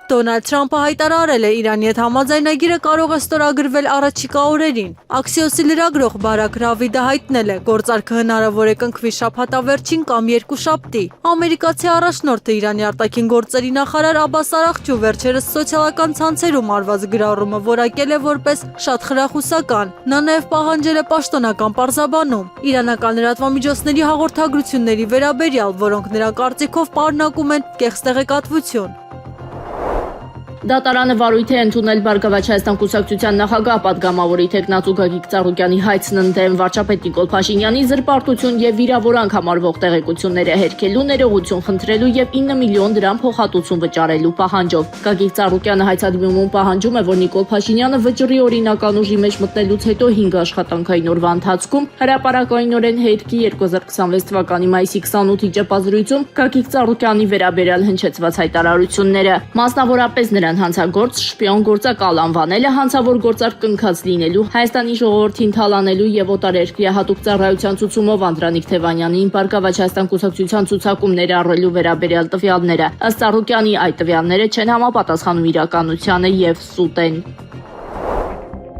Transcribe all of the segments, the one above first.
Դոնալդ Թրամփը հայտարարել է Իրանի հետ համաձայնագիրը կարող է ստորագրվել առաջիկա օրերին։ Axios-ի լրագրող Բարակ Ռավիդը հայտնել է, գործարքը հնարավոր է կնքվի շաբաթավերջին կամ երկուշաբթի։ Ամերիկացի առաջնորդը Իրանի արտաքին գործերի նախարար Աբբաս Արաղչու վերջերս սոցիալական ցանցերում արված գրառումը որակել է որպես շատ խրախուսական։ Նա նաև պահանջել է պաշտոնական պարզաբանում իրանական լրատվամիջոցների հաղորդագրությունների վերաբերյալ, որոնք նրա կարծիքով պարունակում են կեղծ տեղեկատվություն։ Դատարանը վարույթ է ընդունել Բարգավաճ Հայաստան կուսակցության նախագահ պատգամավորի թեկնածու Գագիկ Ծառուկյանի հայցն ընդդեմ վարչապետ Նիկոլ Փաշինյանի զրպարտություն եւ վիրավորանք համարվող տեղեկությունները հերքելու, ներողություն խնդրելու եւ 9 միլիոն դրամ փոխհատուցում վճարելու պահանջով։ Գագիկ Ծառուկյանը հայցադիմումում պահանջում է, որ Նիկոլ Փաշինյանը վճռի օրինական ուժի մեջ մտնելուց հետո 5 աշխատանքային օրվա ընթացքում հրապարակայինորեն հետքի 2026 թվականի մայիսի 28-ի ճեպազրույցում Գագիկ Ծառուկյանի վերաբերյալ հնչեցված հայտարարությունները, մասնավորապես նրան հանցագործ շպիոն գործակալ անվանելը, հանցավոր գործարք կնքած լինելու, Հայաստանի ժողովրդին թալանելու եւ օտարերկրյա հատուկ ծառայության ցուցումով Անդրանիկ Թևանյանին Բարգավաճ Հայաստան կուսակցության ցուցակում ներառելու վերաբերյալ տվյալները։ Ըստ Ծառուկյանի այդ տվյալները չեն համապատասխանում իրականությանը եւ սուտ են։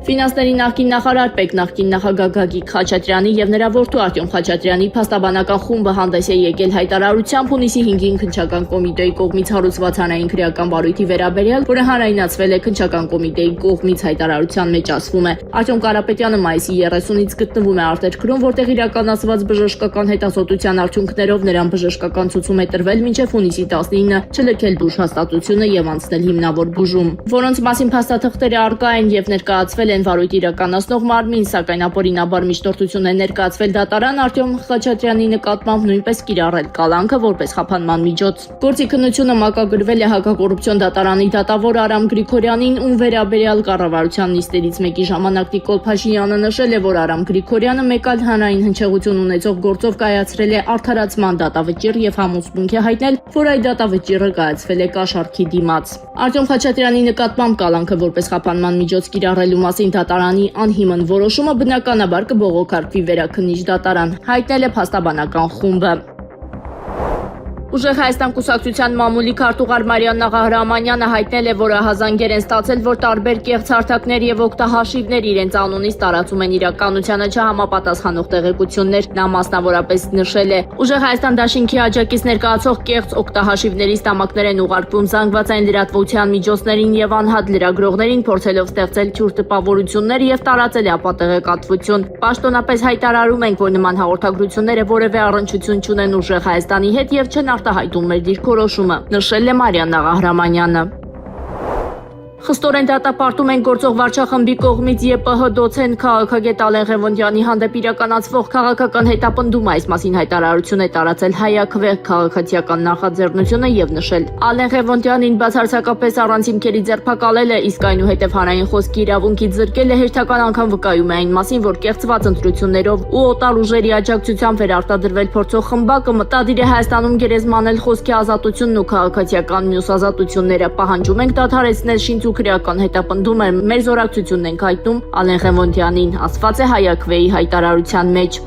Ֆինանսների նախկին նախարար Պեկ նախկին նախագահ Գագիկ Խաչատրյանի եւ նրա որդու Արտյոմ Խաչատրյանի փաստաբանական խումբը հանդես է եկել հայտարարությամբ հունիսի 5-ին քննչական կոմիտեի կողմից հարուցված հանրային քրեական բարույթի վերաբերյալ, որը հանրայնացվել է քննչական կոմիտեի կողմից հայտարարության մեջ ասվում է. Արտյոմ Կարապետյանը մայիսի 30-ից գտնվում է արտերկրում, որտեղ իրականացված բժշկական հետազոտության արդյունքներով նրան բժշկական ցուցում է տրվել մինչև հունիսի 19-ը չլքել բուժ հաստատությունը եւ անցնել հիմնավոր բուժում, որոնց մասին փաստաթղթերը առկա են եւ ներկայացվել են վարույթ իրականացնող մարմին, սակայն ապօրինաբար միջնորդություն է ներկայացվել դատարան Արտյոմ Խաչատրյանի նկատմամբ նույնպես կիրառել կալանքը որպես խափանման միջոց։ Գործի քննությունը մակագրվել է հակակոռուպցիոն դատարանի դատավոր Արամ Գրիգորյանին, ում վերաբերյալ կառավարության նիստերից մեկի ժամանակ Նիկոլ Փաշինյանը նշել է, որ Արամ Գրիգորյանը մեկ այլ հանրային հնչեղություն ունեցող գործով կայացրել է արդարացման դատավճիռ եւ համոզմունք է հայտնել, որ այդ դատավճիռը կայացվել է կաշառքի դիմաց։ Արտյոմ Խաչատրյանի նկատմամբ կալանքը որպես խափանման միջոց կիրառելու մասին դատարանի անհիմն որոշումը բնականաբար կբողոքարկվի վերաքննիչ դատարան, հայտնել է փաստաբանական խումբը։ Ուժեղ Հայաստան կուսակցության մամուլի քարտուղար Մարիան Նաղահրամանյանը հայտնել է, որ ահազանգեր են ստացել, որ տարբեր կեղծ հարթակներ եւ օգտահաշիվներ իրենց անունից տարածում են իրականությանը չհամապատասխանող տեղեկություններ։ Նա մասնավորապես նշել է. Ուժեղ Հայաստան դաշինքի աջակից ներկայացող կեղծ օգտահաշիվների ստամակներ են ուղարկվում զանգվածային լրատվության միջոցներին եւ անհատ լրագրողներին, փորձելով ստեղծել թյուր տպավորություններ եւ տարածել ապատեղեկատվություն։ Պաշտոնապես հայտարարում ենք, որ նման հաղորդագրությունները որևէ առնչություն չունեն Ուժեղ Հայաստանի հետ եւ չեն արտահայտում մեր դիրքորոշումը, նշել է Մարիան Նաղահրամանյանը։ Խստորեն դատապարտում են գործող վարչախմբի կողմից ԵՊՀ դոցենտ քաղաքագետ Ալեն Ղևոնդյանի հանդեպ իրականացվող քաղաքական հետապնդումը, այս մասին հայտարարություն է տարածել Հայաքվե քաղաքացիական նախաձեռնությունը եւ նշել. Ալեն Ղևոնդյանին բացարձակապես առանց հիմքերի ձերբակալել է, իսկ այնուհետև հանրային խոսքի իրավունքից զրկել է, հերթական անգամ վկայում է այն մասին, որ կեղծված ընտրություններով ու օտար ուժերի աջակցությամբ վերարտադրվել փորձող խմբակը մտադիր է Հայաստանում գերեզմանել խոսքի ազատությունն ու քաղաքացիական մյուս ազատությունները։ Պահանջում ենք դադարեցնել շինծու քրեական հետապնդումը, մեր զորակցությունն ենք հայտնում Ալեն Ղևոնդյանին, ասված է Հայաքվեի հայտարարության մեջ։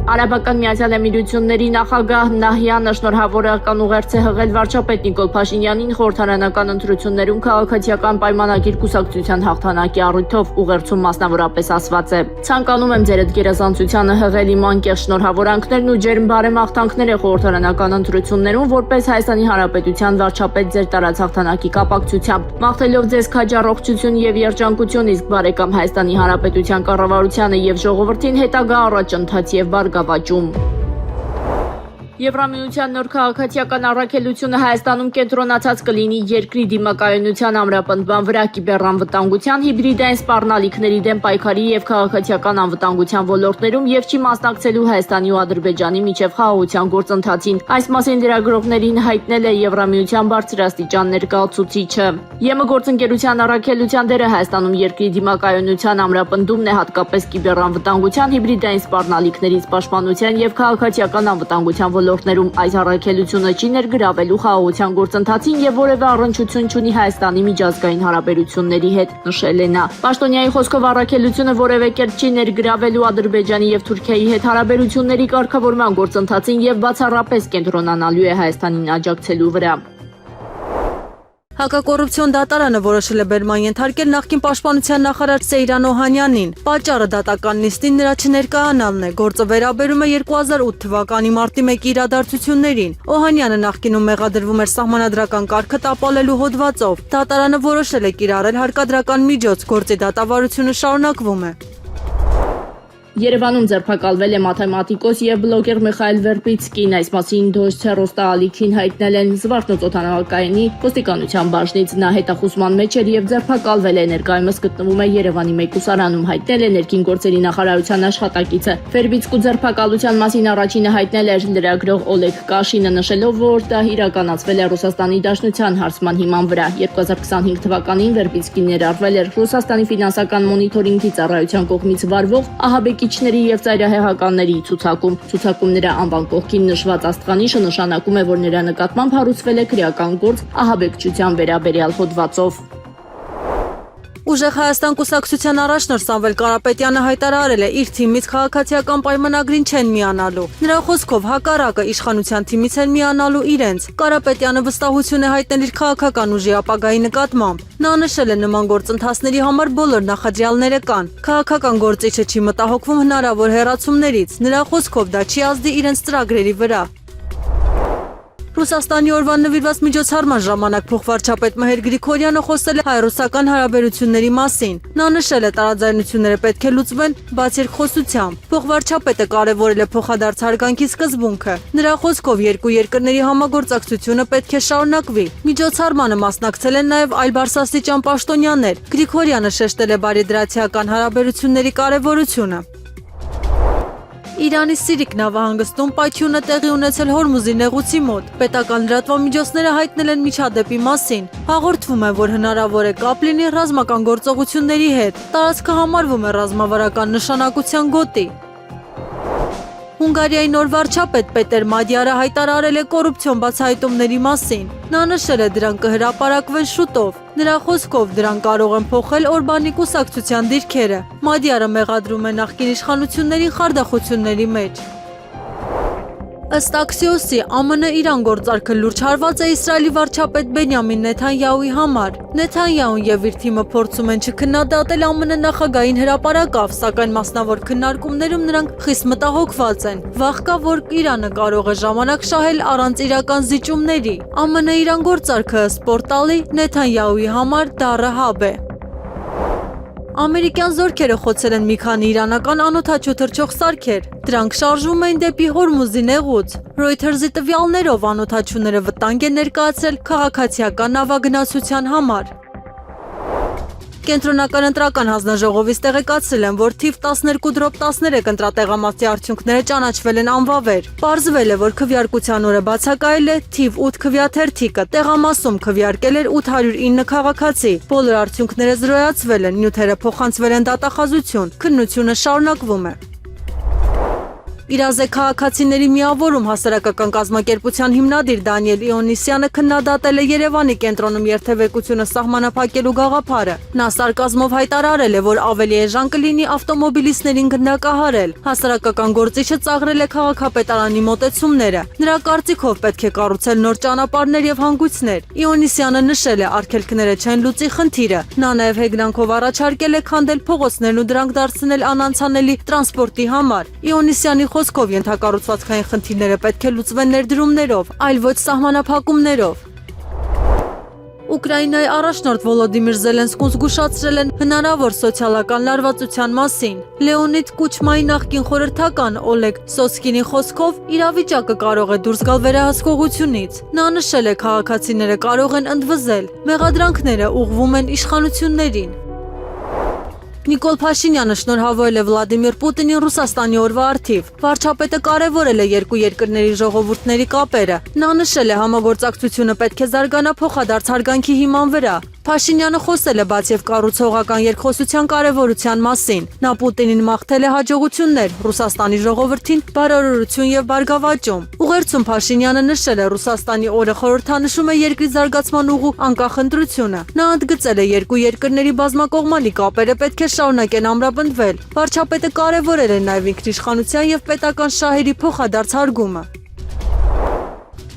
Արաբական Միացյալ Էմիրությունների նախագահ Նահյանը շնորհավորական ուղերձ է հղել վարչապետ Նիկոլ Փաշինյանին խորհրդարանական ընտրություններում քաղաքացիական պայմանագիր կուսակցության հաղթանակի առիթով, ուղերձում մասնավորապես ասված է. Ցանկանում եմ ձեր գերազանցությանը հղել իմ անկեղծ շնորհավորանքներն ու ջերմ բարեմաղթանքները խորհրդարանական ընտրություններում որպես Հայաստանի Հանրապետության վարչապետ ձեր տարած հաղթանակի կապակցությամբ, մաղթելով ձեզ քաջառողջություն եւ երջանկություն, իսկ բարեկամ Հայաստանի Հանրապետության կառավարությանը եւ ժողովրդին հետագա առաջընթաց եւ բարգավաճում։ Եվրամիության նոր քաղաքացիական առաքելությունը Հայաստանում կենտրոնացած կլինի երկրի դիմակայունության ամրապնդման վրա, կիբեռանվտանգության, հիբրիդային սպառնալիքների դեմ պայքարի եւ քաղաքացիական անվտանգության ոլորտներում եւ չի մասնակցելու Հայաստանի ու Ադրբեջանի միջև խաղաղության գործընթացին։ Այս մասին լրագրողներին հայտնել է Եվրամիության բարձրաստիճան ներկայացուցիչը։ ԵՄ գործընկերության առաքելության դերը Հայաստանում երկրի դիմակայունության ամրապնդումն է, հատկապես կիբեռանվտանգության, հիբրիդային սպառնալիքներից պաշտպանության եւ քաղաքացիական անվտանգության ոլորտներում այս առաքելությունը չի ներգրավելու խաղաղության գործընթացին եւ որևէ առնչություն չունի Հայաստանի միջազգային հարաբերությունների հետ, նշել է նա։ Պաշտոնյայի խոսքով առաքելությունը որևէ կերպ չի ներգրավելու Ադրբեջանի եւ Թուրքիայի հետ հարաբերությունների կարգավորման գործընթացին եւ բացառապես կենտրոնանալու է Հայաստանին աջակցելու վրա։ Հակակոռուպցիոն դատարանը որոշել է բերման ենթարկել նախկին պաշտպանության նախարար Սեյրան Օհանյանին։ Պատճառը դատական նիստին նրա չներկայանալն է։ Գործը վերաբերում է 2008 թվականի մարտի 1-ի իրադարձություններին։ Օհանյանը նախկինում մեղադրվում էր սահմանադրական կարգը տապալելու հոդվածով։ Դատարանը որոշել է կիրառել հարկադրական միջոց, գործի դատավարությունը շարունակվում է։ Երևանում ձերբակալվել է մաթեմատիկոս եւ բլոգեր Միխայել Վերբիցկին, այս մասին Դոյչե Ռոստալիքին հայտնել են Զվարթնոց օդանավակայանի ոստիկանության բաժնից։ Նա հետախուզման մեջ էր եւ ձերբակալվել է, ներկայումս գտնվում է Երևանի մեկուսարանում, հայտնել է ներքին գործերի նախարարության աշխատակիցը։ Վերբիցկու ձերբակալության մասին առաջինը հայտնել էր լրագրող Օլեգ Կաշինը, նշելով, որ դա իրականացվել է Ռուսաստանի Դաշնության հարցման հիման վրա։ 2025 թվականին Վերբիցկին ներառվել էր Ռուսաստանի ֆինանսական մոնիթորինգի ծառայության կողմից վարվող ահաբեկիչների եւ ծայրահեղականների ցուցակում։ Ցուցակում նրա անվան կողքին նշված աստղանիշը նշանակում է, որ նրա նկատմամբ հարուցվել է քրեական գործ ահաբեկչության վերաբերյալ հոդվածով։ Ուժեղ Հայաստան կուսակցության առաջնորդ Սամվել Կարապետյանը հայտարարել է, իր թիմից քաղաքացիական պայմանագրին չեն միանալու։ Նրա խոսքով հակառակը իշխանության թիմից են միանալու իրենց։ Կարապետյանը վստահություն է հայտնել իր քաղաքական ուժի ապագայի նկատմամբ։ Նա նշել է, նման գործընթացների համար բոլոր նախադրյալները կան։ Քաղաքական գործիչը չի մտահոգվում հնարավոր հեռացումներից։ Նրա խոսքով դա չի ազդի իրենց ծրագրերի վրա։ Ռուսաստանի օրվան նվիրված միջոցառման ժամանակ փոխվարչապետ Մհեր Գրիգորյանը խոսել է հայ-ռուսական հարաբերությունների մասին։ Նա նշել է, տարաձայնությունները պետք է լուծվեն բաց երկխոսությամբ։ Փոխվարչապետը կարևորել է փոխադարձ հարգանքի սկզբունքը։ Նրա խոսքով երկու երկրների համագործակցությունը պետք է շարունակվի։ Միջոցառմանը մասնակցել են նաև այլ բարձրաստիճան պաշտոնյաներ։ Գրիգորյանը շեշտել է բարիդրացիական հարաբերությունների կարևորությունը։ Իրանի Սիրիկ նավահանգստում պայթյունը տեղի ունեցել Հորմուզի նեղուցի մոտ։ Պետական լրատվամիջոցները հայտնել են միջադեպի մասին։ Հաղորդվում է, որ հնարավոր է կապ լինի ռազմական գործողությունների հետ։ Տարածքը համարվում է ռազմավարական նշանակության գոտի։ Հունգարիայի նոր վարչապետ Պետեր Մադյարը հայտարարել է կոռուպցիոն բացահայտումների մասին։ Նա նշել է, դրանք կհրապարակվեն շուտով։ Նրա խոսքով դրանք կարող են փոխել Օրբանի կուսակցության դիրքերը։ Մադյարը մեղադրում է նախկին իշխանություններին խարդախությունների մեջ։ Ըստ Axios-ի, ԱՄՆ-Իրան գործարքը լուրջ հարված է Իսրայելի վարչապետ Բենյամին Նեթանյահուի համար։ Նեթանյահուն եւ իր թիմը փորձում են չքննադատել ԱՄՆ նախագահին հրապարակավ, սակայն մասնավոր քննարկումներում նրանք խիստ մտահոգված են։ Վաղ կա, որ Իրանը կարող է ժամանակ շահել առանց իրական զիջումների։ ԱՄՆ-Իրան գործարքը սպորտալի Նեթանյահուի համար դառը հաբ է։ Ամերիկյան զորքերը խոցել են մի քանի իրանական անօդաչու թռչող սարքեր։ Դրանք շարժվում էին դեպի Հորմուզի նեղուց։ Reuters-ի տվյալներով անօդաչուները վտանգ են ներկայացրել քաղաքացիական նավագնացության համար։ Կենտրոնական ընտրական հանձնաժողովից տեղեկացրել են, որ թիվ 12/13 ընտրատեղամասի արդյունքները ճանաչվել են անվավեր։ Պարզվել է, որ քվեարկության օրը բացակայել է թիվ 8 քվեաթերթիկը, տեղամասում քվեարկել էր 809 քաղաքացի։ Բոլոր արդյունքները զրոյացվել են, նյութերը փոխանցվել են դատախազություն, քննությունը շարունակվում է։ Իրազեկ քաղաքացիների միավորում հասարակական կազմակերպության հիմնադիր Դանիել Իոնիսյանը քննադատել է Երևանի կենտրոնում երթևեկությունը սահմանափակելու գաղափարը։ Նա սարկազմով հայտարարել է, որ ավելի էժան կլինի ավտոմոբիլիստներին գնդակահարել։ Հասարակական գործիչը ծաղրել է քաղաքապետարանի մոտեցումները։ Նրա կարծիքով պետք է կառուցել նոր ճանապարհներ եւ հանգույցներ։ Իոնիսյանը նշել է, արգելքները չեն լուծի խնդիրը։ Նա նաեւ հեգնանքով առաջարկել է քանդել փողոցներն ու դրանք դարձնել անանցանելի տրանսպորտի համար։ Իոնիսյանի խոսքով ենթակառուցվածքային խնդիրները պետք է լուծվեն ներդրումներով, այլ ոչ սահմանափակումներով։ Ուկրաինայի առաջնորդ Վոլոդիմիր Զելենսկուն զգուշացրել են հնարավոր սոցիալական լարվածության մասին։ Լեոնիդ Կուչմայի նախկին խորհրդական Օլեգ Սոսկինի խոսքով իրավիճակը կարող է դուրս գալ վերահսկողությունից։ Նա նշել է, քաղաքացիները կարող են ընդվզել։ Մեղադրանքները ուղղվում են իշխանություններին։ Նիկոլ Փաշինյանը շնորհավորել է Վլադիմիր Պուտինին Ռուսաստանի օրվա առթիվ։ Վարչապետը կարևորել է երկու երկրների ժողովուրդների կապերը։ Նա նշել է, համագործակցությունը պետք է զարգանա փոխադարձ հարգանքի հիման վրա։ Փաշինյանը խոսել է բաց եւ կառուցողական երկխոսության կարևորության մասին։ Նա Պուտինին մաղթել է հաջողություններ Ռուսաստանի ժողովրդին, բարօրություն եւ բարգավաճում։ Ուղերձում Փաշինյանը նշել է, Ռուսաստանի օրը խորհրդանշում է երկրի զարգացման ուղու անկախ ընտրությունը։ Նա ընդգծել է, երկու երկրների բազմակողմանի կապերը պետք է շարունակեն ամրապնդվել։ Վարչապետը կարևորել է նաեւ ինքնիշխանության եւ պետական շահերի փոխադարձ հարգումը։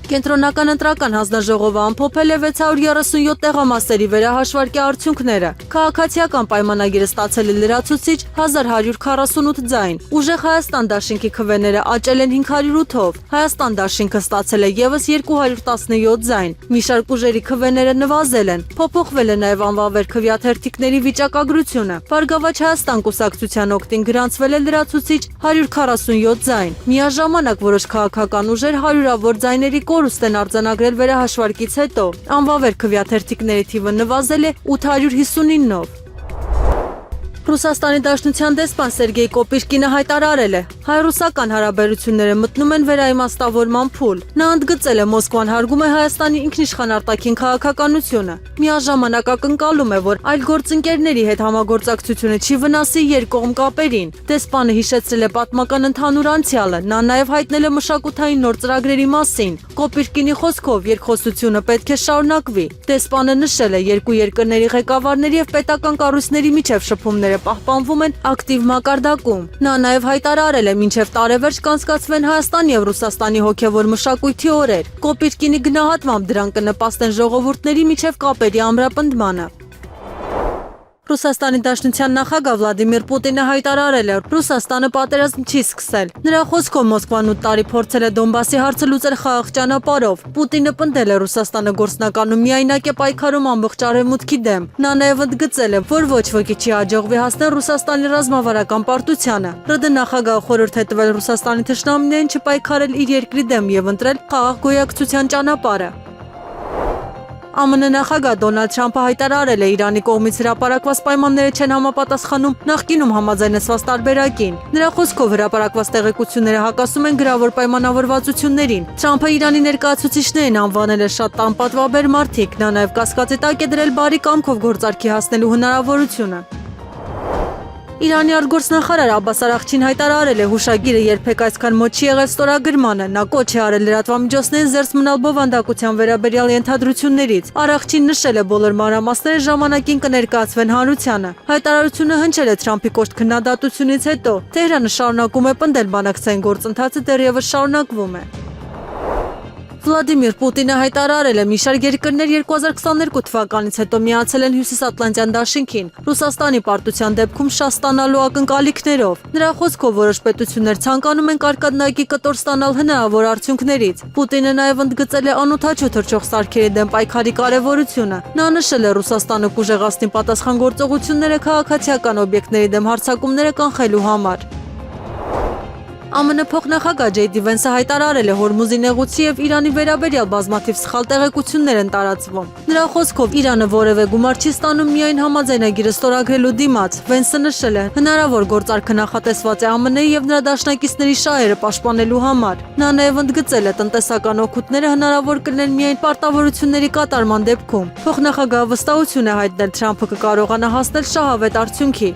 Կենտրոնական ընտրական հանձնաժողովը ամփոփել է 637 տեղամասերի վերահաշվարկի արդյունքները։ Քաղաքացիական պայմանագիրը ստացել է լրացուցիչ 1148 ձայն։ Ուժեղ Հայաստան դաշինքի քվեները աճել են 508-ով։ Հայաստան դաշինքը ստացել է եւս 217 ձայն։ Մի շարք ուժերի քվեները նվազել են։ Փոփոխվել է նաեւ անվավեր քվեաթերթիկների վիճակագրությունը։ Բարգավաճ Հայաստան կուսակցության օգտին գրանցվել է լրացուցիչ 147 ձայն։ Միաժամանակ որոշ քաղաքական ուժեր հարյուրավոր ձայների կորուստ են արձանագրել վերահաշվարկից հետո։ Անվավեր քվեաթերթիկների թիվը նվազել է 859-ով։ Ռուսաստանի Դաշնության դեսպան Սերգեյ Կոպիշկինը հայտարարել է. հայ-ռուսական հարաբերությունները մտնում են վերաիմաստավորման փուլ։ Նա ընդգծել է Մոսկվան հարգում է Հայաստանի ինքնիշխան արտաքին քաղաքականությունը։ Միաժամանակ ակնկալում է, որ այլ գործընկերների հետ համագործակցությունը չի վնասի երկկողմ կապերին։ Դեսպանը հիշեցրել է պատմական ընդհանուր անցյալը։ Նա նաև հայտնել է մշակութային նոր ծրագրերի մասին։ Կոպիշկինի խոսքով երկխոսությունը պետք է շարունակվի։ Դեսպանը նշել է, երկու երկրների ղեկավարների եւ պետական կառույցների միջև շփումները պահպանվում են ակտիվ մակարդակում։ Նա նաև հայտարարել է, մինչև տարեվերջ կանցկացվեն Հայաստանի եւ Ռուսաստանի հոգեվոր մշակույթի օրեր։ Կոպիշկինի գնահատմամբ դրանք կնպաստեն ժողովուրդների միջև կապերի ամրապնդմանը։ Ռուսաստանի Դաշնության նախագահ Վլադիմիր Պուտինը հայտարարել է, Ռուսաստանը պատերազմ չի սկսել։ Նրա խոսքով Մոսկվան 8 տարի փորձել է Դոնբասի հարցը լուծել խաղաղ ճանապարհով։ Պուտինը պնդել է Ռուսաստանը գործնականում միայնակ է պայքարում ամբողջ արևմուտքի դեմ։ Նա նաև ընդգծել է, որ ոչ ոքի չի հաջողվի հասնել Ռուսաստանի ռազմավարական պարտությանը։ ՌԴ նախագահը խորհուրդ է տվել Ռուսաստանի թշնամիներին չպայքարել իր երկրի դեմ եւ ընտրել խաղաղ գոյակցության ճանապարհը։ ԱՄՆ նախագահ Դոնալդ Թրամփը հայտարարել է Իրանի կողմից հրապարակված պայմանները չեն համապատասխանում նախկինում համաձայնեցված տարբերակին։ Նրա խոսքով հրապարակված տեղեկությունները հակասում են գրավոր պայմանավորվածություններին։ Թրամփը Իրանի ներկայացուցիչներին անվանել է շատ տանպատվաբեր մարդիկ։ Նա նաև կասկածի տակ է դրել բարի կամքով գործարքի հասնելու հնարավորությունը։ Իրանի արտգործնախարար Աբբաս Արաղչին հայտարարել է հուշագիրը երբեք այսքան մոտ չի եղել ստորագրմանը։ Նա կոչ է արել լրատվամիջոցներին զերծ մնալ բովանդակության վերաբերյալ ենթադրություններից։ Արաղչին նշել է բոլոր մանրամասները ժամանակին կներկայացվեն հանրությանը։ Հայտարարությունը հնչել է Թրամփի կոշտ քննադատությունից հետո։ Թեհրանը շարունակում է պնդել բանակցային գործընթացը դեռևս շարունակվում է։ Վլադիմիր Պուտինը հայտարարել է, մի շարք երկրներ 2022 թվականից հետո միացել են Հյուսիսատլանտյան դաշինքին, Ռուսաստանի պարտության դեպքում շատ ստանալու ակնկալիքներով։ Նրա խոսքով որոշ պետություններ ցանկանում են կարկանդակի կտոր ստանալ հնարավոր արդյունքներից։ Պուտինը նաև ընդգծել է անօդաչու թռչող սարքերի դեմ պայքարի կարևորությունը։ Նա նշել է, Ռուսաստանը կուժեղացնի պատասխան գործողությունները քաղաքացիական օբյեկտների դեմ հարձակումները կանխելու համար։ ԱՄՆ փոխնախագահ Ջեյ Վենսը հայտարարել է Հորմուզի նեղուցի եւ Իրանի վերաբերյալ բազմաթիվ սխալ տեղեկություններ են տարածվում։ Նրա խոսքով Իրանը որևէ գումար չի ստանում միայն համաձայնագիրը ստորագրելու դիմաց։ Վենսը նշել է, հնարավոր գործարքը նախատեսված է ԱՄՆ-ի եւ նրա դաշնակիցների շահերը պաշտպանելու համար։ Նա նաեւ ընդգծել է, տնտեսական օգուտները հնարավոր կլինեն միայն պարտավորությունների կատարման դեպքում։ Փոխնախագահը վստահություն է հայտնել Թրամփը կկարողանա հասնել շահավետ արդյունքի։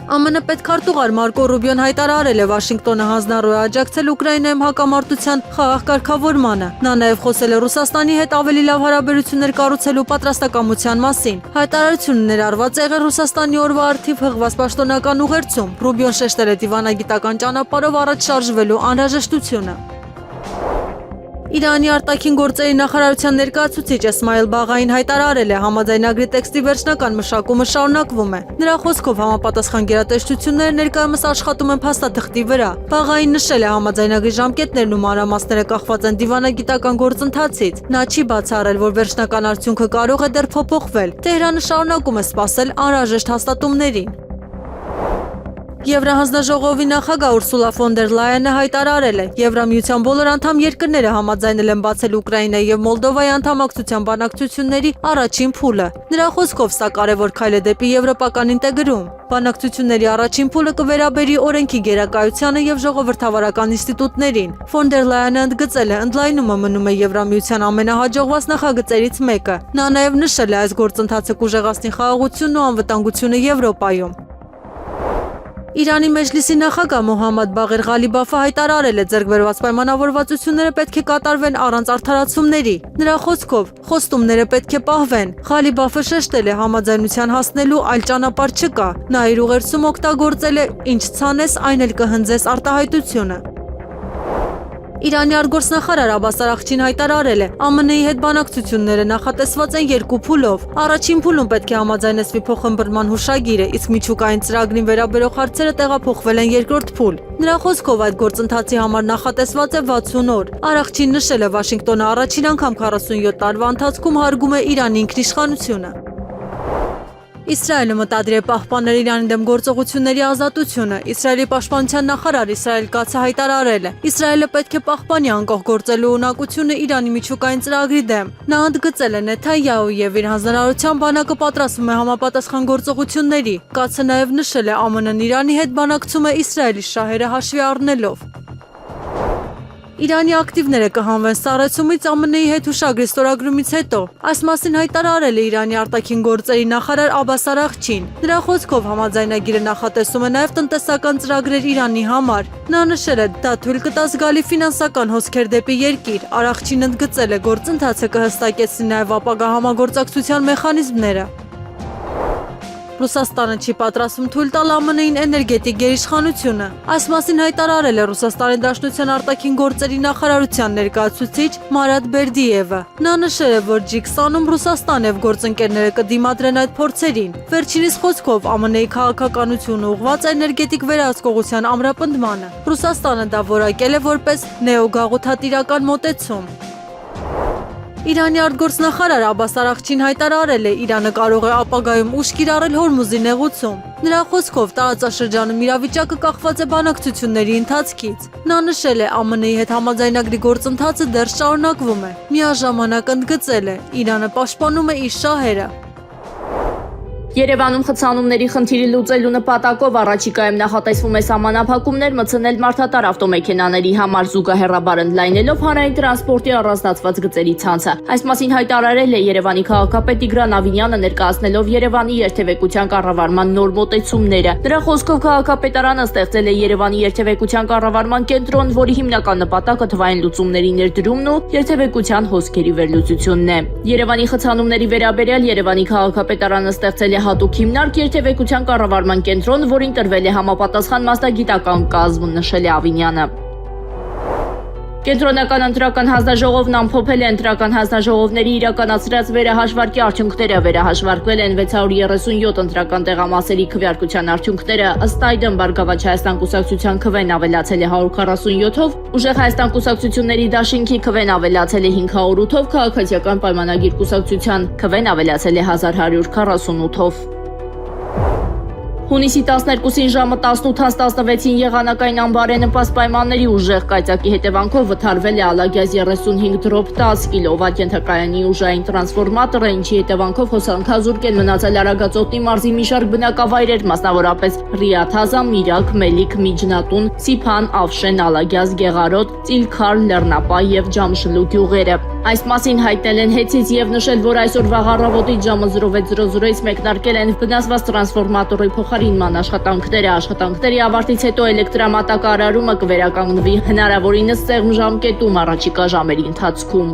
ԱՄՆ պետքարտուղար Մարկո Ռուբիոն հայտարարել է Վաշինգտոնը հանձնառու է աջակցել Ուկրաինայում հակամարտության խաղաղ կարգավորմանը։ Նա նաև խոսել է Ռուսաստանի հետ ավելի լավ հարաբերություններ կառուցելու պատրաստակամության մասին։ Հայտարարությունը ներառված է եղել Ռուսաստանի օրվա առթիվ հղված պաշտոնական ուղերձում։ Ռուբիոն շեշտել է դիվանագիտական ճանապարհով առաջ շարժվելու անհրաժեշտությունը։ Իրանի արտաքին գործերի նախարարության ներկայացուցիչ Էսմայել Բաղային հայտարարել է, համաձայնագրի տեքստի վերջնական մշակումը շարունակվում է։ Նրա խոսքով համապատասխան գերատեսչությունները ներկայումս աշխատում են փաստաթղթի վրա։ Բաղային նշել է, համաձայնագրի ժամկետներն ու մանրամասները կախված են դիվանագիտական գործընթացից։ Նա չի բացառել, որ վերջնական արդյունքը կարող է դեռ փոփոխվել։ Թեհրանը շարունակում է սպասել անհրաժեշտ հաստատումներին։ Եվրահանձնաժողովի նախագահ Ուրսուլա ֆոն դեր Լայենը հայտարարել է, Եվրամիության բոլոր անդամ երկրները համաձայնել են բացել Ուկրաինայի եւ Մոլդովայի անդամակցության բանակցությունների առաջին փուլը։ Նրա խոսքով սա կարևոր քայլ է դեպի եվրոպական ինտեգրում։ Բանակցությունների առաջին փուլը կվերաբերի օրենքի գերակայությանը եւ ժողովրդավարական ինստիտուտներին։ Ֆոն դեր Լայենը ընդգծել է, ընդլայնումը մնում է Եվրամիության ամենահաջողված նախագծերից մեկը։ Նա նաեւ նշել է, այս գործընթացը կուժեղացնի խաղաղությունն ու անվտանգությունը Եվրոպայում։ Իրանի մեջլիսի նախագահ Մոհամմադ Բաղեր Ղալիբաֆը հայտարարել է, ձեռքբերված պայմանավորվածությունները պետք է կատարվեն առանց արդարացումների։ Նրա խոսքով խոստումները պետք է պահվեն։ Ղալիբաֆը շեշտել է, համաձայնության հասնելու այլ ճանապարհ չկա։ Նա իր ուղերձում օգտագործել է «ինչ ցանես, այն էլ կհնձես» արտահայտությունը։ Իրանի արտգործնախարար Աբբաս Արաղչին հայտարարել է, ԱՄՆ-ի հետ բանակցությունները նախատեսված են երկու փուլով։ Առաջին փուլում պետք է համաձայնեցվի փոխըմբռնման հուշագիրը, իսկ միջուկային ծրագրին վերաբերող հարցերը տեղափոխվել են երկրորդ փուլ։ Նրա խոսքով այդ գործընթացի համար նախատեսված է 60 օր։ Արաղչին նշել է, Վաշինգտոնը առաջին անգամ 47 տարվա ընթացքում հարգում է Իրանի ինքնիշխանությունը։ Իսրայելը մտադիր է պահպանել Իրանի դեմ գործողությունների ազատությունը։ Իսրայելի պաշտպանության նախարար Իսրայել Կացը հայտարարել է. Իսրայելը պետք է պահպանի անկախ գործելու ունակությունը Իրանի միջուկային ծրագրի դեմ։ Նա ընդգծել է Նեթանյահու եւ իր հանձնարարության բանակը պատրաստվում է համապատասխան գործողությունների։ Կացը նաեւ նշել է, ԱՄՆ-ն Իրանի հետ բանակցում է Իսրայելի շահերը հաշվի առնելով։ Իրանի ակտիվները կհանվեն սառեցումից ԱՄՆ-ի հետ հուշագրի ստորագրումից հետո։ Այս մասին հայտարարել է Իրանի արտաքին գործերի նախարար Աբբաս Արաղչին։ Նրա խոսքով համաձայնագիրը նախատեսում է նաև տնտեսական ծրագրեր Իրանի համար։ Նա նշել է, դա թույլ կտա զգալի ֆինանսական հոսքեր դեպի երկիր։ Արաղչին ընդգծել է, գործընթացը կհստակեցնի նաև ապագա համագործակցության մեխանիզմները։ Ռուսաստանը չի պատրաստվում թույլ տալ ԱՄՆ-ին էներգետիկ գերիշխանությունը։ Այս մասին հայտարարել է Ռուսաստանի Դաշնության արտաքին գործերի նախարարության ներկայացուցիչ Մարատ Բերդիևը։ Նա նշել է, որ G20-ում Ռուսաստանն եւ գործընկերները կդիմադրեն այդ փորձերին։ Վերջինիս խոսքով ԱՄՆ-ի քաղաքականությունը ուղղված է էներգետիկ վերահսկողության ամրապնդմանը։ Ռուսաստանը դա որակել է որպես նեոգաղութատիրական մոտեցում։ Իրանի արտգործնախարար Աբբաս Արաղչին հայտարարել է, Իրանը կարող է ապագայում ուժ կիրառել Հորմուզի նեղուցում։ Նրա խոսքով տարածաշրջանում իրավիճակը կախված է բանակցությունների ընթացքից։ Նա նշել է, ԱՄՆ-ի հետ համաձայնագրի գործընթացը դեռ շարունակվում է։ Միաժամանակ ընդգծել է, Իրանը պաշտպանում է իր շահերը։ Երևանում խցանումների խնդիրը լուծելու նպատակով առաջիկայում նախատեսվում է սահմանափակումներ մտցնել մարդատար ավտոմեքենաների համար զուգահեռաբար ընդլայնելով հանրային տրանսպորտի առանձնացված գծերի ցանցը։ Այս մասին հայտարարել է Երևանի քաղաքապետ Տիգրան Ավինյանը ներկայացնելով Երևանի երթևեկության կառավարման նոր մոտեցումները։ Նրա խոսքով քաղաքապետարանը ստեղծել է Երևանի երթևեկության կառավարման կենտրոն, որի հիմնական նպատակը թվային լուծումների ներդրումն ու երթևեկության հոսքերի վերլուծությունն է։ Երևանի խցանումների վերաբերյալ Երևանի քաղաքապետարանը ստեղծել է հատուկ հիմնարկ երթևեկության կառավարման կենտրոն, որին տրվել է համապատասխան մասնագիտական կազմ, նշել է Ավինյանը։ Կենտրոնական ընտրական հանձնաժողովն ամփոփել է ընտրական հանձնաժողովների իրականացրած վերահաշվարկի արդյունքները, վերահաշվարկվել են 637 ընտրական տեղամասերի քվեարկության արդյունքները, ըստ այդմ Բարգավաճ Հայաստան կուսակցության քվեն ավելացել է 147-ով, Ուժեղ Հայաստան կուսակցությունների դաշինքի քվեն ավելացել է 508-ով, Քաղաքացիական պայմանագիր կուսակցության քվեն ավելացել է 1148-ով։ Հունիսի 12-ին ժամը 18:16-ին եղանակային անբարենպաստ պայմանների ուժեղ կայծակի հետևանքով վթարվել է Ալագյազ 35/10 կիլովատ ենթակայանի ուժային տրանսֆորմատորը, ինչի հետևանքով հոսանքազուրկ են մնացել Արագածոտնի մարզի մի շարք բնակավայրեր, մասնավորապես Ռիաթազա, Միրակ, Մելիք, Միջնատուն, Սիփան, Ավշեն, Ալագյազ, Գեղարոտ, Ծիլքար, Լեռնապա եւ Ջամշլու գյուղերը։ Այս մասին հայտնել են ՀԵՑ-ից եւ նշել, որ այսօր վաղ առավոտից ժամը 06:00-ից մեկնարկել են վնասված տրանսֆորմատորի փոխարինման աշխատանքները։ Աշխատանքների ավարտից հետո էլեկտրամատակարարումը կվերականգնվի հնարավորինս սեղմ ժամկետում առաջիկա ժամերի ընթացքում։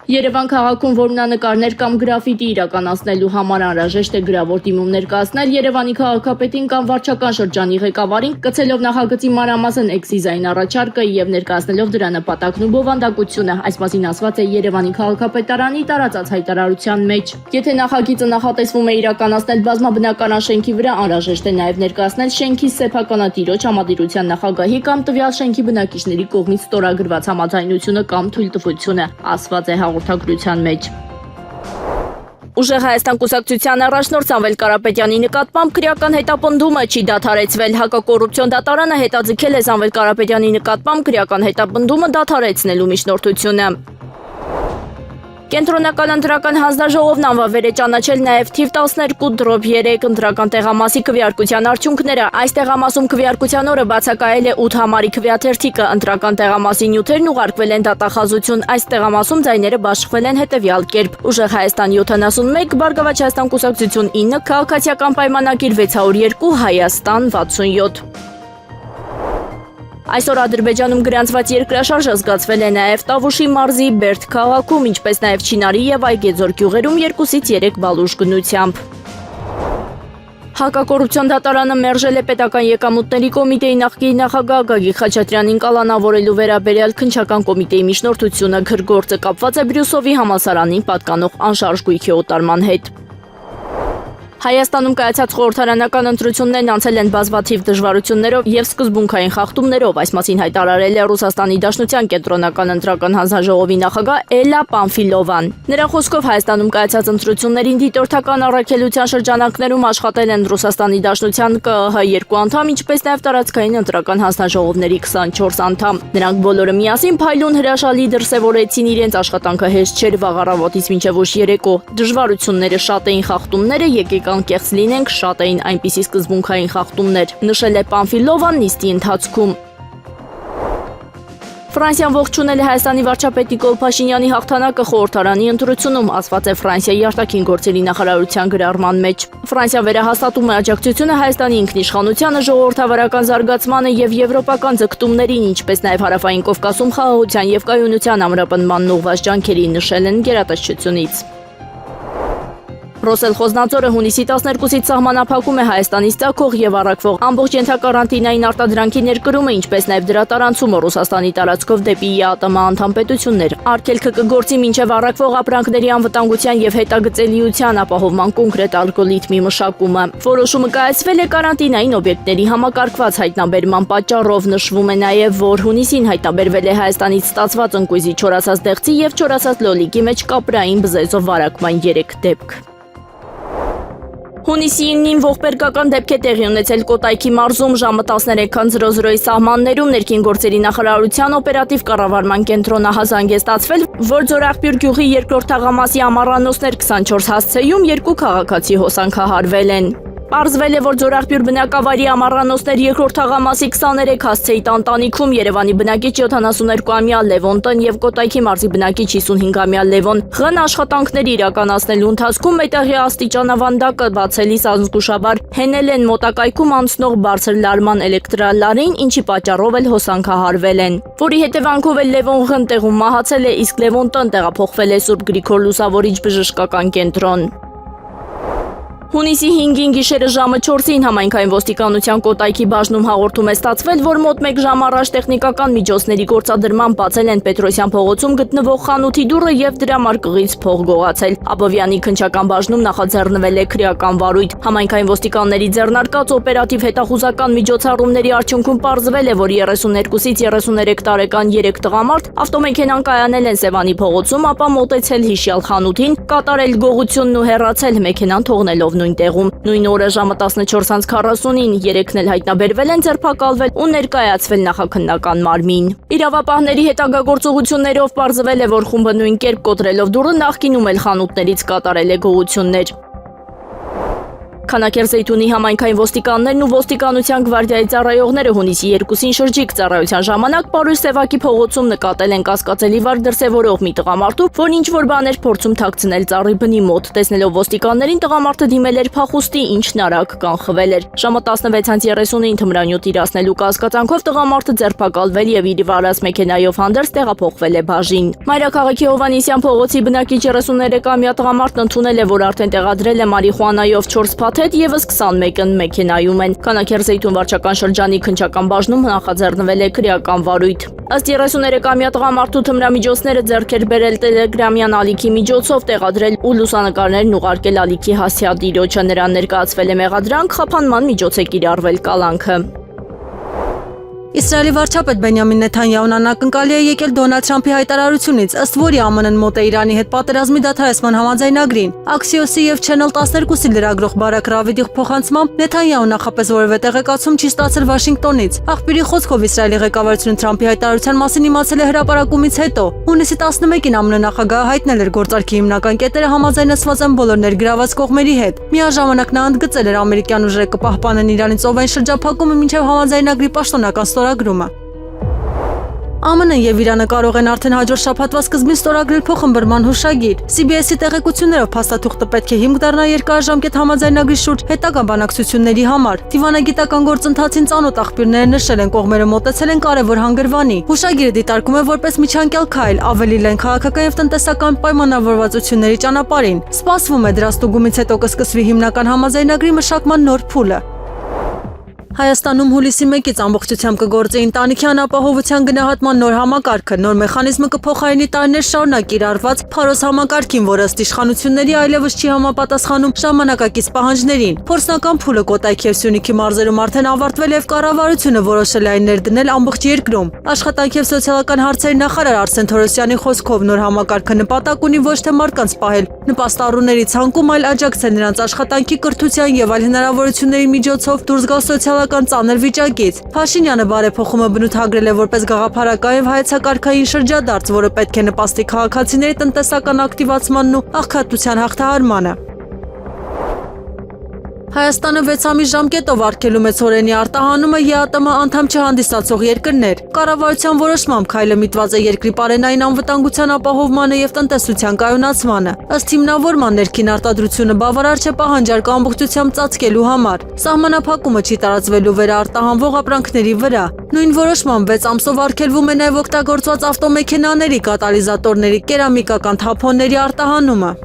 Երևան քաղաքում որմնանկարներ կամ գրաֆիտի իրականացնելու համար անհրաժեշտ է գրավոր դիմում ներկայացնել Երևանի քաղաքապետին կամ վարչական շրջանի ղեկավարին, կցելով նախագծի մանրամասն էքսդիզայն առաջարկը եւ ներկայացնելով դրա նպատակն ու բովանդակությունը։ Այս մասին ասված է Երևանի քաղաքապետարանի տարածած հայտարարության մեջ։ Եթե նախագիծը նախատեսվում է իրականացնել բազմաբնականան շենքի վրա, անհրաժեշտ է նաեւ ներկայացնել շենքի սեփականատիրոջ, համալիրության նախագահի կամ տվյալ շենքի բնակիչների կողմից ստորագրված համաձայնությունը կամ թույլտվությունը, ասված է հաղորդագրության մեջ։ Ուժեղ Հայաստան կուսակցության առաջնորդ Սամվել Կարապետյանի նկատմամբ քրեական հետապնդումը չի դադարեցվել։ Հակակոռուպցիոն դատարանը հետաձգել է Սամվել Կարապետյանի նկատմամբ քրեական հետապնդումը դադարեցնելու միջնորդությունը։ Կենտրոնական ընտրական հանձնաժողովն անվավեր է ճանաչել նաև թիվ 12/3 ընտրական տեղամասի քվեարկության արդյունքները։ Այս տեղամասում քվեարկության օրը բացակայել է 8 համարի քվեաթերթիկը։ Ընտրական տեղամասի նյութերն ուղարկվել են դատախազություն։ Այս տեղամասում ձայները բաշխվել են հետևյալ կերպ. Ուժեղ Հայաստան 71, Բարգավաճ Հայաստան կուսակցություն 9, Քաղաքացիական պայմանագիր 602, Հայաստան 67։ Այսօր Ադրբեջանում գրանցված երկրաշարժը զգացվել է նաև Տավուշի մարզի Բերդ քաղաքում, ինչպես նաև Չինարի եւ Այգեձոր գյուղերում 2-ից 3 բալ ուժգնությամբ։ Հակակոռուպցիոն դատարանը մերժել է պետական եկամուտների կոմիտեի նախկին նախագահ Գագիկ Խաչատրյանին կալանավորելու վերաբերյալ քննչական կոմիտեի միջնորդությունը գրգործը կապված է Բրյուսովի համալսարանին պատկանող անշարժ գույքի օտարման հետ։ Հայաստանում կայացած խորհրդարանական ընտրություններն անցել են բազմաթիվ դժվարություններով եւ սկզբունքային խախտումներով, այս մասին հայտարարել է Ռուսաստանի Դաշնության կենտրոնական ընտրական հանձնաժողովի նախագահ Էլլա Պանֆիլովան։ Նրա խոսքով Հայաստանում կայացած ընտրություններին դիտորդական առաքելության շրջանակներում աշխատել են Ռուսաստանի Դաշնության ԿԸՀ 2 անդամ, ինչպես նաեւ տարածքային ընտրական հանձնաժողովների 24 անդամ։ Նրանք բոլորը միասին փայլուն հրաշալի դրսևորեցին իրենց աշխատանքը հեշտ չէր վաղ առավոտից մինչև ուշ երեկո։ Դժվարությունները շատ էին, խախտումները եկեք անկեղծ լինենք, շատ էին այնպիսի սկզբունքային խախտումներ, նշել է Պանֆիլովան նիստի ընթացքում։ Ֆրանսիան ողջունել է Հայաստանի վարչապետ Նիկոլ Փաշինյանի հաղթանակը խորհրդարանի ընտրությունում, ասված է Ֆրանսիայի արտաքին գործերի նախարարության գրառման մեջ։ Ֆրանսիան վերահաստատում է աջակցությունը Հայաստանի ինքնիշխանությանը, ժողովրդավարական զարգացմանը եւ եվրոպական ձգտումներին, ինչպես նաեւ Հարավային Կովկասում խաղաղության եւ կայունության ամրապնդմանն ուղղված ջանքերին, նշել են գերատեսչությունից։ Ռոսել Խոզնաձորը հունիսի 12-ից սահմանափակում է Հայաստանից ծագող եւ առաքվող ամբողջ ենթակարանտինային արտադրանքի ներկրումը, ինչպես նաեւ դրա տարանցումը Ռուսաստանի տարածքով դեպի ԵԱՏՄ անդամ պետություններ։ Արգելքը կգործի մինչեւ առաքվող ապրանքների անվտանգության եւ հետագծելիության ապահովման կոնկրետ ալգորիթմի մշակումը։ Որոշումը կայացվել է կարանտինային օբյեկտների համակարգված հայտնաբերման պատճառով։ Նշվում է նաեւ, որ հունիսին հայտնաբերվել է Հայաստանից ստացված ընկույզի չորացած դեղցի եւ չորացած լոլիկի մեջ կապրային բզեզով վարակման 3 դեպք։ Հունիսի 9-ին ողբերգական դեպք է տեղի ունեցել Կոտայքի մարզում ժամը 13:00-ի սահմաններում ներքին գործերի նախարարության օպերատիվ կառավարման կենտրոնահազանգ է ստացվել, որ Ձորաղբյուր գյուղի երկրորդ թաղամասի ամառանոցներ 24 հասցեում 2 քաղաքացի հոսանքահարվել են։ Պարզվել է, որ Ձորաղբյուր բնակավայրի ամառանոցներ երկրորդ թաղամասի 23 հասցեի տանտանիքում Երևանի բնակիչ 72-ամյա Լևոն Տ եւ Կոտայքի մարզի բնակիչ 55-ամյա Լևոն Ղ-ն աշխատանքների իրականացնելու ընթացքում մետաղի աստիճանավանդակը բացելիս անզգուշաբար հենել են մոտակայքում անցնող բարձր լարման էլեկտրալարին, ինչի պատճառով էլ հոսանքահարվել են, որի հետևանքով էլ Լևոն Ղ-ն տեղում մահացել է, իսկ Լևոն Տ-ն տեղափոխվել է Սուրբ Գրիգոր Լուսավորիչ բժշկական կենտրոն։ Հունիսի 5-ին գիշերը ժամը 4-ին համայնքային ոստիկանության Կոտայքի բաժնում հաղորդում է ստացվել, որ մոտ 1 ժամ առաջ տեխնիկական միջոցների գործադրման բացել են Պետրոսյան փողոցում գտնվող խանութի դուռը եւ դրա մարկղից փող գողացել։ Աբովյանի քննչական բաժնում նախաձեռնվել է քրեական վարույթ։ Համայնքային ոստիկանների ձեռնարկած օպերատիվ հետախուզական միջոցառումների արդյունքում պարզվել է, որ 32-ից 33 տարեկան 3 տղամարդ ավտոմեքենան կայանել են Սևանի փողոցում, ապա մոտեցել հիշյալ խանութին, կատարել գողությունն ու հեռացել, մեքենան թողնելով նույն տեղում։ Նույն օրը ժամը 14:40-ին երեքն էլ հայտնաբերվել են, ձերբակալվել ու ներկայացվել նախաքննական մարմին։ Իրավապահների հետագա գործողություններով պարզվել է, որ խումբը նույն կերպ կոտրելով դուռը նախկինում էլ խանութներից կատարել է գողություններ։ Քանաքերձեյթունի համայնքային ոստիկաններն ու ոստիկանության գվարդիայի ծառայողները հունիսի 2-ին շրջիկ ծառայության ժամանակ Պարույր Սևակի փողոցում նկատել են կասկածելի վար դրսևորող մի տղամարդու, որն ինչ-որ բաներ փորձում թաքցնել ծառի բնի մոտ։ Տեսնելով ոստիկաններին, տղամարդը դիմել էր փախուստի, ինչն արագ կանխվել էր։ Ժամը 16:39-ին թմրանյութ իրացնելու կասկածանքով տղամարդը ձերբակալվել եւ իր վարած մեքենայով հանդերձ տեղափոխվել է բաժին։ Մայրաքաղաքի Հովանեսյան փողոցի բնակիչ 33-ամյա տղամարդն ընդունել է, որ արդեն տեղադրել է մարիխուանայով 4 փաթեթ եւս 21-ն մեքենայում են։ Քանաքերձեյթուն վարչական շրջանի քննչական բաժնում նախաձեռնվել է քրեական վարույթ։ Ըստ 33-ամյա տղամարդու թմրամիջոցները ձեռք էր բերել տելեգրամյան ալիքի միջոցով, տեղադրել ու լուսանկարներն ուղարկել ալիքի հասցեատիրոջը։ Նրան ներկայացվել է մեղադրանք, խափանման միջոց է կիրառվել կալանքը։ Իսրայելի վարչապետ Բենյամին Նեթանյահուն անակնկալի է եկել Դոնալդ Թրամփի հայտարարությունից, ըստ որի ԱՄՆ-ն մոտ է Իրանի հետ պատերազմի դադարեցման համաձայնագրին։ Axios-ի եւ Channel 12-ի լրագրող Բարակ Ռավիդի փոխանցմամբ Նեթանյահուն նախապես որևէ տեղեկացում չի ստացել Վաշինգտոնից։ Աղբյուրի խոսքով Իսրայելի ղեկավարությունը Թրամփի հայտարարության մասին իմացել է հրապարակումից հետո։ Հունիսի 11-ին ԱՄՆ նախագահը հայտնել էր գործարքի հիմնական կետերը համաձայնեցված են բոլոր ներգրաված կողմերի հետ։ Միաժամանակ նա ընդգծել էր ամերիկյան ուժերը կպահպանեն Իրանից ովային շրջափակումը մինչև համաձայնագրի պաշտոնական ստորագրումը։ ԱՄՆ-ն եւ Իրանը կարող են արդեն հաջորդ շաբաթվա սկզբին ստորագրել փոխըմբռնման հուշագիր։ CBS-ի տեղեկություններով փաստաթուղթը պետք է հիմք դառնա երկարաժամկետ համաձայնագրի շուրջ հետագա բանակցությունների համար։ Դիվանագիտական գործընթացին ծանոթ աղբյուրները նշել են, կողմերը մոտեցել են կարևոր հանգրվանի։ Հուշագիրը դիտարկում է որպես միջանկյալ քայլ ավելի լայն քաղաքական եւ տնտեսական պայմանավորվածությունների ճանապարհին։ Սպասվում է դրա ստուգումից հետո կսկսվի հիմնական համաձայնագրի մշակման նոր փուլը։ Հայաստանում հուլիսի 1-ից ամբողջությամբ կգործի ընտանիքի անապահովության գնահատման նոր համակարգը, նոր մեխանիզմը կփոխարինի տարիներ շարունակ կիրառված Փարոս համակարգին, որը ըստ իշխանությունների այլևս չի համապատասխանում ժամանակակից պահանջներին։ Փորձնական փուլը Կոտայքի եւ Սյունիքի մարզերում արդեն ավարտվել եւ կառավարությունը որոշել է այն ներդնել ամբողջ երկրում։ Աշխատանքի եւ սոցիալական հարցերի նախարար Արսեն Թորոսյանի խոսքով նոր համակարգը նպատակ ունի ոչ թե մարդկանց պահել նպաստառուների ցանկում, այլ աջակցել նրանց աշխատանքի, կրթության եւ այլ հնարավորությունների միջոցով դուրս գալ սոցիալական ծանր վիճակից։ Փաշինյանը բարեփոխումը բնութագրել է որպես գաղափարական եւ հայեցակարգային շրջադարձ, որը պետք է նպաստի քաղաքացիների տնտեսական ակտիվացմանն ու աղքատության հաղթահարմանը։ Հայաստանը 6 ամիս ժամկետով արգելում է ցորենի արտահանումը ԵԱՏՄ անդամ չհանդիսացող երկրներ։ Կառավարության որոշմամբ քայլը միտված է երկրի պարենային անվտանգության ապահովմանը եւ տնտեսության կայունացմանը։ Ըստ հիմնավորման ներքին արտադրությունը բավարար չէ պահանջարկը ամբողջությամբ ծածկելու համար։ Սահմանափակումը չի տարածվելու վերարտահանվող ապրանքների վրա։ Նույն որոշմամբ 6 ամսով արգելվում է նաեւ օգտագործված ավտոմեքենաների, կատալիզատորների, կերամիկական թափոնների արտահանումը։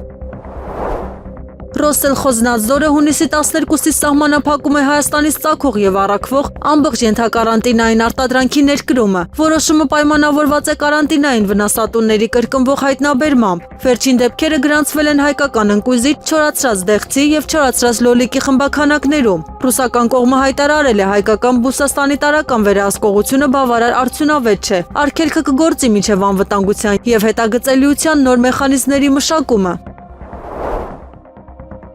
Ռոսելխոզնadzորը հունիսի 12-ից սահմանափակում է Հայաստանից ծագող եւ առաքվող ամբողջ ենթակարանտինային արտադրանքի ներկրումը։ Որոշումը պայմանավորված է կարանտինային վնասատուների կրկնվող հայտնաբերմամբ։ Վերջին դեպքերը գրանցվել են հայկական ընկույզի, չորացրած դեղցի եւ չորացրած լոլիկի խմբաքանակներում։ Ռուսական կողմը հայտարարել է հայկական բուսաստանիտարական վերահսկողությունը բավարար արդյունավետ չէ։ Արգելքը կգործի մինչեւ անվտանգության եւ հետագծելիության նոր մեխանիզմների մշակումը։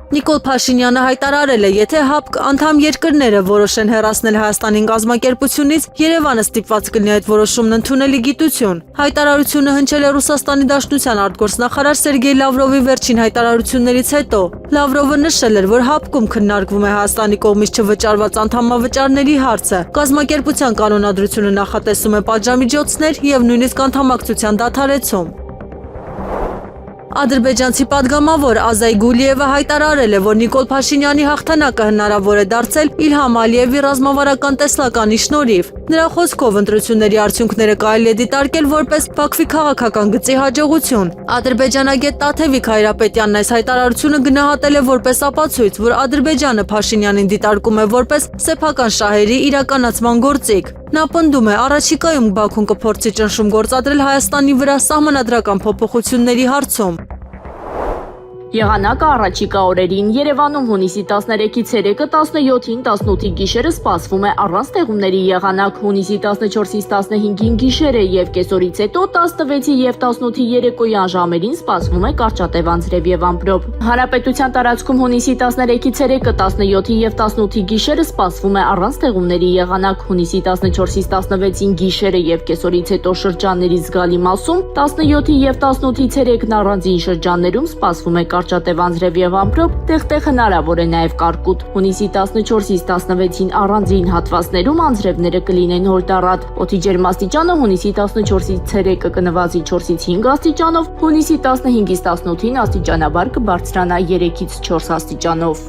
Նիկոլ Փաշինյանը հայտարարել է, եթե ՀԱՊԿ անդամ երկրները որոշեն հեռացնել Հայաստանին կազմակերպությունից, Երևանը ստիպված կլինի այդ որոշումն ընդունելի գիտություն։ Հայտարարությունը հնչել է Ռուսաստանի Դաշնության արտգործնախարար Սերգեյ Լավրովի վերջին հայտարարություններից հետո։ Լավրովը նշել էր, որ ՀԱՊԿ-ում քննարկվում է Հայաստանի կողմից չվճարված անդամավճարների հարցը։ Կազմակերպության կանոնադրությունը նախատեսում է պատժամիջոցներ եւ նույնիսկ անդամակցության դադարեցում։ Ադրբեջանցի падգամավոր Ազայ Գուլիևը հայտարարել է, որ Նիկոլ Փաշինյանի հաղթանակը հնարավոր է դարձել Իլհամ Ալիևի ռազմավարական տեսլականի շնորհիվ։ Նրա խոսքով ընտրությունների արդյունքները կարելի է դիտարկել որպես Բաքվի քաղաքական գծի հաջողություն։ Ադրբեջանագետ Տաթևիկ Հայրապետյանն այս հայտարարությունը գնահատել է որպես ապացույց, որ Ադրբեջանը Փաշինյանին դիտարկում է որպես սեփական շահերի իրականացման գործիք։ Նա պնդում է, առաջիկայում Բաքուն կփորձի ճնշում գործադրել Հայաստանի վրա սահմանադրական փոփոխությունների հարցում։ Եղանակը առաջիկա օրերին Երևանում հունիսի 13-ից 3-ը 17-ին 18-ի գիշերը սպասվում է առանց տեղումների եղանակ, հունիսի 14-ից 15-ին գիշերը եւ կեսօրից հետո 16-ի եւ 18-ի երեկոյան ժամերին սպասվում է կարճատև անձրև եւ ամպրոպ։ Հանրապետության տարածքում հունիսի 13-ից 3-ը 17-ի եւ 18-ի գիշերը սպասվում է առանց տեղումների եղանակ, հունիսի 14-ից 16-ին գիշերը եւ կեսօրից հետո շրջանների զգալի մասում, 17-ի եւ 18-ից 3-ն առանձին շրջաններում սպասվում է կարճատև անձրև եւ ամպրոպ, տեղ-տեղ հնարավոր է նաեւ կարկուտ։ Հունիսի 14-ից 16-ին առանձին հատվածներում անձրևները կլինեն հորդառատ։ Օդի ջերմաստիճանը հունիսի 14-ից 3-ը կնվազի 4-ից 5 աստիճանով, հունիսի 15-ից 18-ին աստիճանաբար կբարձրանա 3-ից 4 աստիճանով։